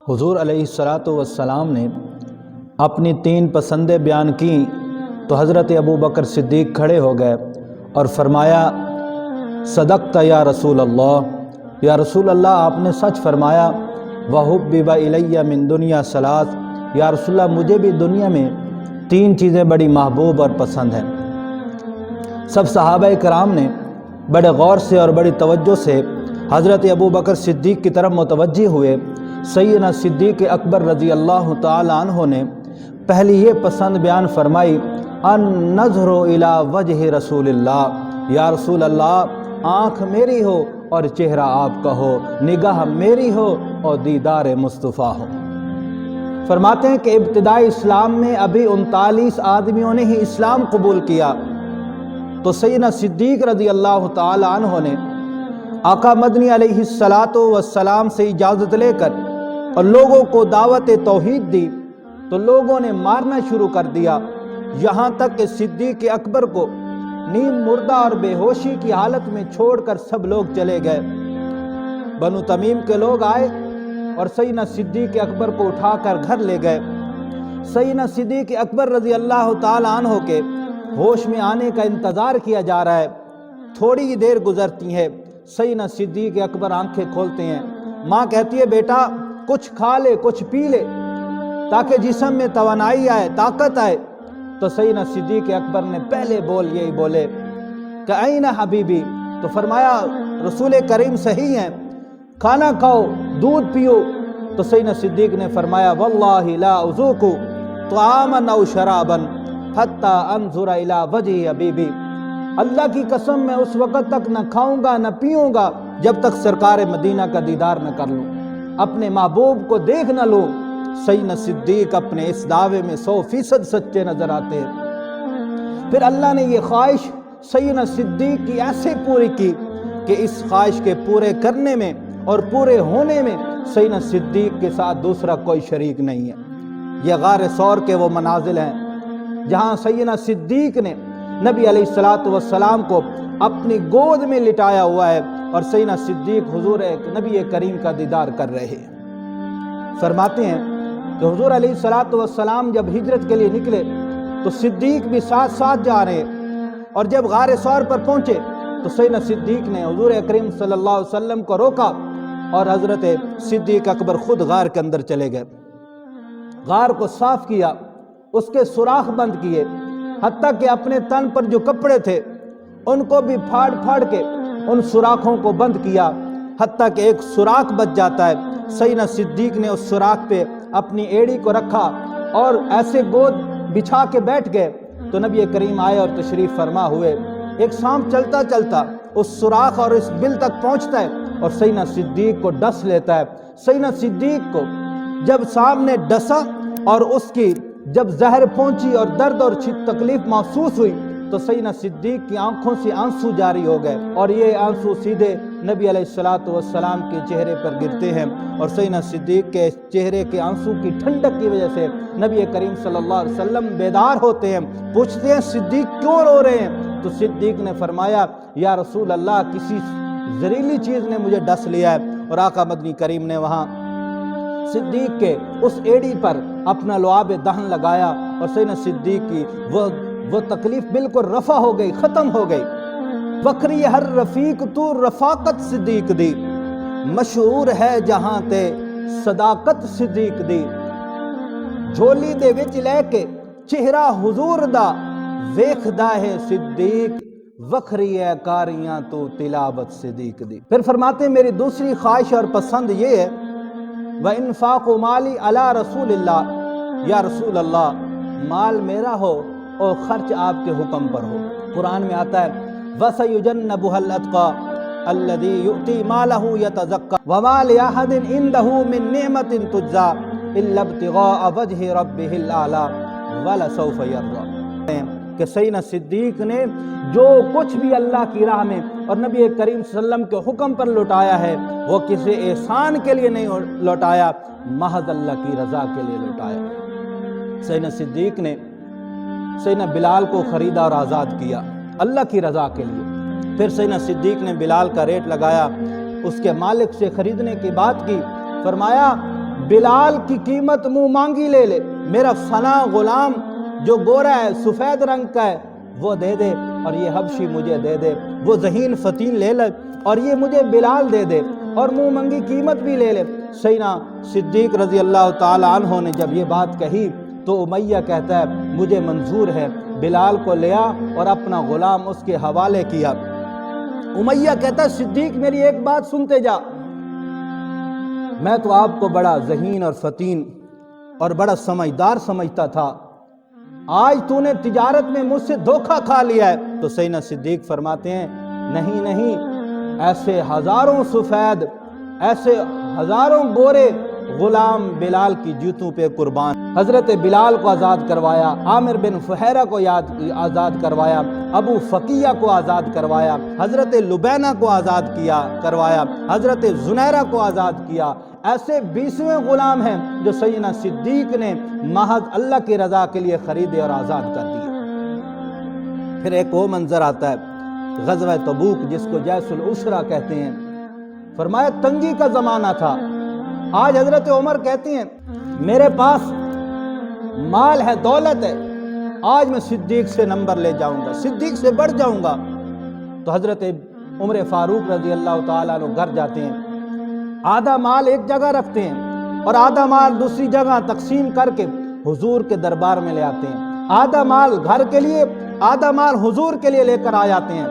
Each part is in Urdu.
حضور علیہ الصلاۃ والسلام نے اپنی 3 پسندیں بیان کیں تو حضرت ابو بکر صدیق کھڑے ہو گئے اور فرمایا صدقت یا رسول اللہ، یا رسول اللہ آپ نے سچ فرمایا۔ وحبب الی من دنیا ثلاث، یا رسول اللہ مجھے بھی دنیا میں 3 چیزیں بڑی محبوب اور پسند ہیں۔ سب صحابہ کرام نے بڑے غور سے اور بڑی توجہ سے حضرت ابو بکر صدیق کی طرف متوجہ ہوئے۔ سیدنا صدیق اکبر رضی اللہ تعالی عنہ نے پہلی یہ پسند بیان فرمائی، ان نظر الی وجہ رسول اللہ، یا رسول اللہ آنکھ میری ہو اور چہرہ آپ کا ہو، نگاہ میری ہو اور دیدار مصطفیٰ ہو۔ فرماتے ہیں کہ ابتدائی اسلام میں ابھی 39 آدمیوں نے ہی اسلام قبول کیا، تو سیدنا صدیق رضی اللہ تعالی عنہ نے آقا مدنی علیہ السلام سے اجازت لے کر اور لوگوں کو دعوت توحید دی، تو لوگوں نے مارنا شروع کر دیا، یہاں تک کہ صدیق اکبر کو نیم مردہ اور بے ہوشی کی حالت میں چھوڑ کر سب لوگ چلے گئے۔ بنو تمیم کے لوگ آئے اور سیدنا صدیق اکبر کو اٹھا کر گھر لے گئے۔ سیدنا صدیق اکبر رضی اللہ تعالی عنہ کے ہوش میں آنے کا انتظار کیا جا رہا ہے۔ تھوڑی دیر گزرتی ہے، سیدنا صدیق اکبر آنکھیں کھولتے ہیں۔ ماں کہتی ہے بیٹا کچھ کھا لے، کچھ پی لے تاکہ جسم میں توانائی آئے، طاقت آئے۔ تو سیدنا صدیق اکبر نے پہلے بول یہی بولے کہ این حبیبی، تو فرمایا رسول کریم صحیح ہیں، کھانا کھاؤ، دودھ پیو۔ تو سیدنا صدیق نے فرمایا واللہ لا اذوق طعاما او شرابا حتی انظر الی وجہ حبیبی، اللہ کی قسم میں اس وقت تک نہ کھاؤں گا نہ پیوں گا جب تک سرکار مدینہ کا دیدار نہ کر لوں، اپنے محبوب کو دیکھ نہ لوں۔ سیدنا صدیق اپنے اس دعوے میں 100% سچے نظر آتے ہیں۔ پھر اللہ نے یہ خواہش سیدنا صدیق کی ایسے پوری کی کہ اس خواہش کے پورے کرنے میں اور پورے ہونے میں سیدنا صدیق کے ساتھ دوسرا کوئی شریک نہیں ہے۔ یہ غار ثور کے وہ منازل ہیں جہاں سیدنا صدیق نے نبی علیہ السلام کو اپنی گود میں لٹایا ہوا ہے اور سیدنا صدیق حضور نبی کریم کا دیدار کر رہے ہیں۔ فرماتے ہیں کہ حضور علیہ السلام جب ہجرت کے لیے نکلے تو صدیق بھی ساتھ ساتھ جا رہے ہیں، اور جب غار ثور پر پہنچے تو سیدنا صدیق نے حضور کریم صلی اللہ علیہ وسلم کو روکا اور حضرت صدیق اکبر خود غار کے اندر چلے گئے۔ غار کو صاف کیا، اس کے سوراخ بند کیے، حتیٰ کہ اپنے تن پر جو کپڑے تھے ان کو بھی پھاڑ پھاڑ کے ان سوراخوں کو بند کیا، حتیٰ کہ ایک سوراخ بچ جاتا ہے۔ سیدنا صدیق نے اس سوراخ پہ اپنی ایڑی کو رکھا اور ایسے گود بچھا کے بیٹھ گئے، تو نبی کریم آئے اور تشریف فرما ہوئے۔ ایک سانپ چلتا چلتا اس سوراخ اور اس بل تک پہنچتا ہے اور سیدنا صدیق کو ڈس لیتا ہے۔ سیدنا صدیق کو جب سانپ نے ڈسا اور اس کی جب زہر پہنچی اور درد اور تکلیف محسوس ہوئی تو سیدنا صدیق کی آنکھوں سے آنسو جاری ہو گئے، اور یہ آنسو سیدھے نبی علیہ السلام کے چہرے پر گرتے ہیں، اور سیدنا صدیق کے چہرے کے آنسو کی ٹھنڈک کی وجہ سے نبی کریم صلی اللہ علیہ وسلم بیدار ہوتے ہیں، پوچھتے ہیں صدیق کیوں رو رہے ہیں؟ تو صدیق نے فرمایا یا رسول اللہ کسی زہریلی چیز نے مجھے ڈس لیا ہے، اور آقا مدنی کریم نے وہاں صدیق کے اس ایڑی پر اپنا لعاب دہن لگایا، اور سیدنا صدیق کی وہ تکلیف بالکل رفع ہو گئی، ختم ہو گئی۔ وکری ہر رفیق تو رفاقت صدیق دی، مشہور ہے جہاں تے صداقت صدیق دی، جھولی دے وچ لے کے چہرہ حضور دا ویکھدا ہے صدیق، وکری ہے کاریاں تو تلاوت صدیق دی۔ پھر فرماتے ہیں میری دوسری خواہش اور پسند یہ ہے وَإِنفَاقُ مَالِي عَلَى رَسُولِ اللَّهِ، یا رسول اللہ مال میرا ہو اور خرچ آپ کے حکم پر ہو۔ قرآن میں آتا ہے وَسَيُجَنَّبُهَا الْأَتْقَى الَّذِي يُؤْتِي مَالَهُ يَتَزَكَّى وَمَا لِأَحَدٍ عِندَهُ مِن نِعْمَةٍ تُجْزَى إِلَّا ابْتِغَاءَ وَجْهِ رَبِّهِ الْأَعْلَى وَلَسَوْفَ يَرْضَىٰ، کہ سیدنا صدیق نے جو کچھ بھی اللہ کی راہ میں اور نبی کریم صلی اللہ علیہ وسلم کے حکم پر لوٹایا ہے وہ کسی احسان کے لیے نہیں لوٹایا، محض اللہ کی رضا کے لیے لوٹایا۔ سیدنا صدیق نے سیدنا بلال کو خریدا اور آزاد کیا اللہ کی رضا کے لیے۔ پھر سیدنا صدیق نے بلال کا ریٹ لگایا، اس کے مالک سے خریدنے کی بات کی، فرمایا بلال کی قیمت منہ مانگی لے لے، میرا فلاں غلام جو گورا ہے سفید رنگ کا ہے وہ دے دے، اور یہ حبشی مجھے دے دے، وہ ذہین فتین لے لے اور یہ مجھے بلال دے دے، اور منہ منگی قیمت بھی لے لے۔ سیدنا صدیق رضی اللہ تعالی عنہ نے جب یہ بات کہی تو امیہ کہتا ہے مجھے منظور ہے، بلال کو لیا اور اپنا غلام اس کے حوالے کیا۔ امیہ کہتا ہے صدیق میری ایک بات سنتے جا، میں تو آپ کو بڑا ذہین اور فتین اور بڑا سمجھدار سمجھتا تھا، آج تو نے تجارت میں مجھ سے دھوکہ کھا لیا ہے۔ تو سیدنا صدیق فرماتے ہیں نہیں نہیں، ایسے ہزاروں سفید، ایسے ہزاروں گورے غلام بلال کی جوتوں پہ قربان۔ حضرت بلال کو آزاد کروایا، عامر بن فہیرہ کو آزاد کروایا، ابو فقیہ کو آزاد کروایا، حضرت لبینہ کو آزاد کروایا، حضرت زنیرہ کو آزاد کیا۔ ایسے 20 غلام ہیں جو سیدنا صدیق نے محض اللہ کی رضا کے لیے خریدے اور آزاد کر دیے۔ پھر ایک وہ منظر آتا ہے غزوہ تبوک جس کو جیش العسرہ کہتے ہیں، فرمایا تنگی کا زمانہ تھا۔ آج حضرت عمر کہتے ہیں میرے پاس مال ہے، دولت ہے، آج میں صدیق سے نمبر لے جاؤں گا، صدیق سے بڑھ جاؤں گا۔ تو حضرت عمر فاروق رضی اللہ تعالیٰ عنہ گھر جاتے ہیں، آدھا مال ایک جگہ رکھتے ہیں اور آدھا مال دوسری جگہ تقسیم کر کے حضور کے دربار میں لے آتے ہیں، آدھا مال گھر کے لیے، آدھا مال حضور کے لیے لے کر آ جاتے ہیں۔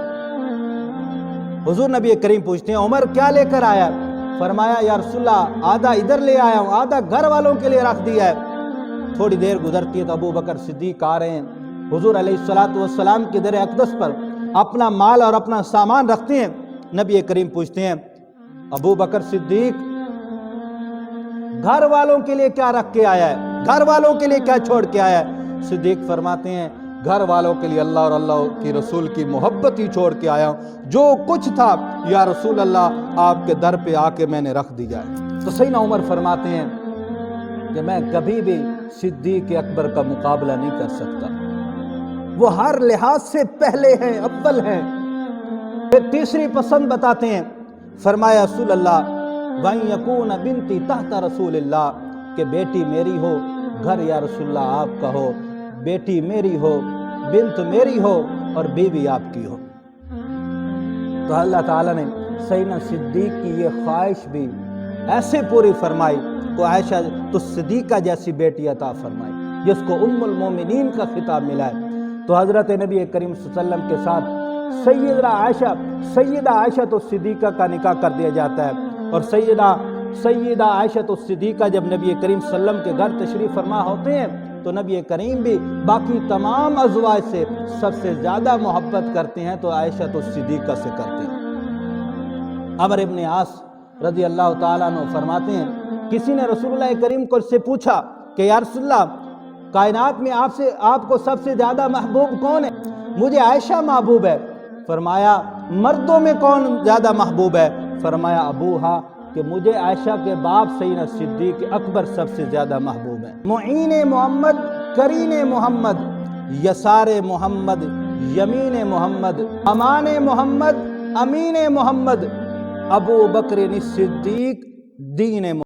حضور نبی کریم پوچھتے ہیں عمر کیا لے کر آیا؟ فرمایا یا رسول اللہ آدھا ادھر لے آیا ہوں، آدھا گھر والوں کے لیے رکھ دیا ہے۔ تھوڑی دیر گزرتی ہے تو ابو بکر صدیق آ رہے ہیں، حضور علیہ السلام کے در اقدس پر اپنا مال اور اپنا سامان رکھتے ہیں۔ نبی کریم پوچھتے ہیں ابو بکر صدیق گھر والوں کے لیے کیا رکھ کے آیا ہے، گھر والوں کے لیے کیا چھوڑ کے آیا ہے؟ صدیق فرماتے ہیں گھر والوں کے لیے اللہ اور اللہ کی رسول کی محبت ہی چھوڑ کے آیا ہوں، جو کچھ تھا یا رسول اللہ آپ کے در پہ آ کے میں نے رکھ دیا ہے۔ تو سیدنا عمر فرماتے ہیں کہ میں کبھی بھی صدیق اکبر کا مقابلہ نہیں کر سکتا، وہ ہر لحاظ سے پہلے ہیں، اول ہیں۔ پھر تیسری پسند بتاتے ہیں، فرمایا رسول اللہ وَإِن يَكُونَ بِنْتِي تَحْتَ رَسُولِ اللَّهِ کہ بیٹی میری ہو، گھر یا رسول اللہ آپ کا ہو، بیٹی میری ہو، بنت میری ہو اور بیوی آپ کی ہو۔ تو اللہ تعالیٰ نے سیدنا صدیق کی یہ خواہش بھی ایسے پوری فرمائی تو عائشہ تو صدیقہ جیسی بیٹی عطا فرمائی جس کو ام المومنین کا خطاب ملا ہے۔ تو حضرت نبی کریم صلی اللہ علیہ وسلم کے ساتھ سیدہ عائشہ تو صدیقہ کا نکاح کر دیا جاتا ہے، اور سیدہ عائشہ تو صدیقہ جب نبی کریم صلی اللہ علیہ وسلم کے گھر تشریف فرما ہوتے ہیں تو نبی کریم بھی باقی تمام ازواج سے سب سے زیادہ محبت کرتے ہیں تو عائشہ تو صدیقہ سے کرتے ہیں۔ عمر ابن عاص رضی اللہ تعالیٰ عنہ فرماتے ہیں کسی نے رسول اللہ کریم کو سے پوچھا کہ یا رسول اللہ کائنات میں آپ کو سب سے زیادہ محبوب کون ہے؟ مجھے عائشہ محبوب ہے۔ فرمایا مردوں میں کون زیادہ محبوب ہے؟ فرمایا ابوہا کہ مجھے عائشہ کے باپ سیدنا صدیق اکبر سب سے زیادہ محبوب ہے۔ معین محمد، کرین محمد، یسار محمد، یمین محمد، امان محمد، امین محمد، ابو بکر صدیق دین محمد۔